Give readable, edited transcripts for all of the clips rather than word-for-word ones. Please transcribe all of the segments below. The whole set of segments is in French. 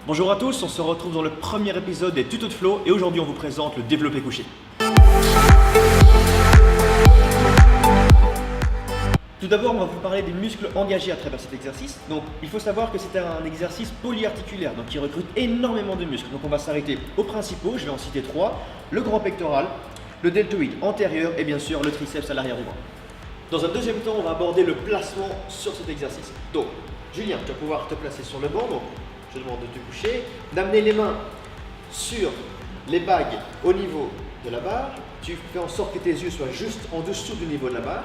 Bonjour à tous, on se retrouve dans le premier épisode des tutos de Flo et aujourd'hui on vous présente le développé couché. Tout d'abord, on va vous parler des muscles engagés à travers cet exercice. Donc, il faut savoir que c'est un exercice polyarticulaire, donc qui recrute énormément de muscles. Donc, on va s'arrêter aux principaux, je vais en citer 3. Le grand pectoral, le deltoïde antérieur et bien sûr le triceps à l'arrière du bras. Dans un deuxième temps, on va aborder le placement sur cet exercice. Donc, Julien, tu vas pouvoir te placer sur le banc. Donc, je te demande de te coucher, d'amener les mains sur les bagues au niveau de la barre. Tu fais en sorte que tes yeux soient juste en dessous du niveau de la barre.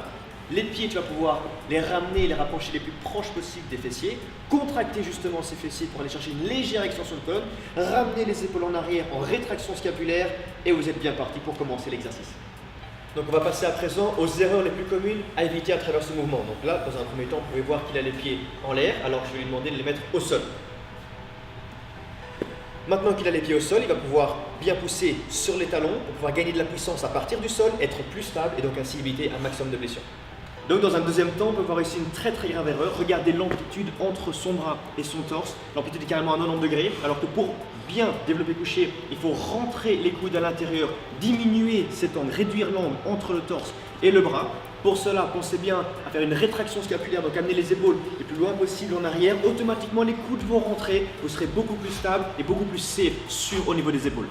Les pieds, tu vas pouvoir les ramener, les rapprocher les plus proches possibles des fessiers. Contracter justement ces fessiers pour aller chercher une légère extension de colonne. Ramener les épaules en arrière en rétraction scapulaire. Et vous êtes bien parti pour commencer l'exercice. Donc on va passer à présent aux erreurs les plus communes à éviter à travers ce mouvement. Donc là, dans un premier temps, vous pouvez voir qu'il a les pieds en l'air, alors je vais lui demander de les mettre au sol. Maintenant qu'il a les pieds au sol, il va pouvoir bien pousser sur les talons pour pouvoir gagner de la puissance à partir du sol, être plus stable et donc ainsi éviter un maximum de blessures. Donc dans un deuxième temps, on peut voir ici une très grave erreur. Regardez l'amplitude entre son bras et son torse. L'amplitude est carrément à 90 degrés, alors que pour bien développer couché, il faut rentrer les coudes à l'intérieur, diminuer cet angle, réduire l'angle entre le torse et le bras. Pour cela, pensez bien à faire une rétraction scapulaire, donc amener les épaules le plus loin possible en arrière. Automatiquement, les coudes vont rentrer, vous serez beaucoup plus stable et beaucoup plus safe, sûr au niveau des épaules.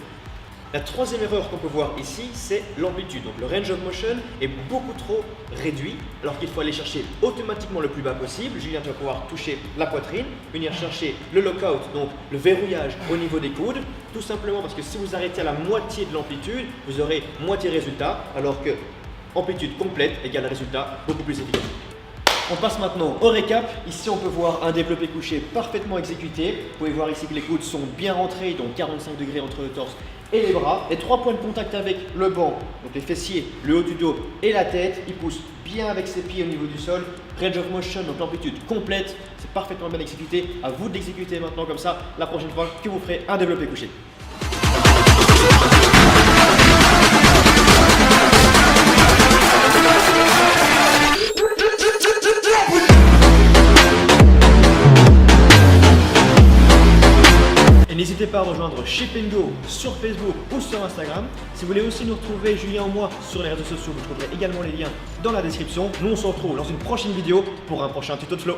La troisième erreur qu'on peut voir ici, c'est l'amplitude. Donc le range of motion est beaucoup trop réduit, alors qu'il faut aller chercher automatiquement le plus bas possible. Julien, tu vas pouvoir toucher la poitrine, venir chercher le lockout, donc le verrouillage au niveau des coudes, tout simplement parce que si vous arrêtez à la moitié de l'amplitude, vous aurez moitié résultat, alors que amplitude complète égale résultat beaucoup plus efficace. On passe maintenant au récap. Ici, on peut voir un développé couché parfaitement exécuté. Vous pouvez voir ici que les coudes sont bien rentrés, donc 45 degrés entre le torse et les bras. Les 3 points de contact avec le banc, donc les fessiers, le haut du dos et la tête. Il pousse bien avec ses pieds au niveau du sol. Range of motion, donc l'amplitude complète. C'est parfaitement bien exécuté. À vous de l'exécuter maintenant comme ça la prochaine fois que vous ferez un développé couché. N'hésitez pas à rejoindre Shape & Go sur Facebook ou sur Instagram. Si vous voulez aussi nous retrouver, Julien ou moi, sur les réseaux sociaux, vous trouverez également les liens dans la description. Nous, on se retrouve dans une prochaine vidéo pour un prochain tuto de Flo.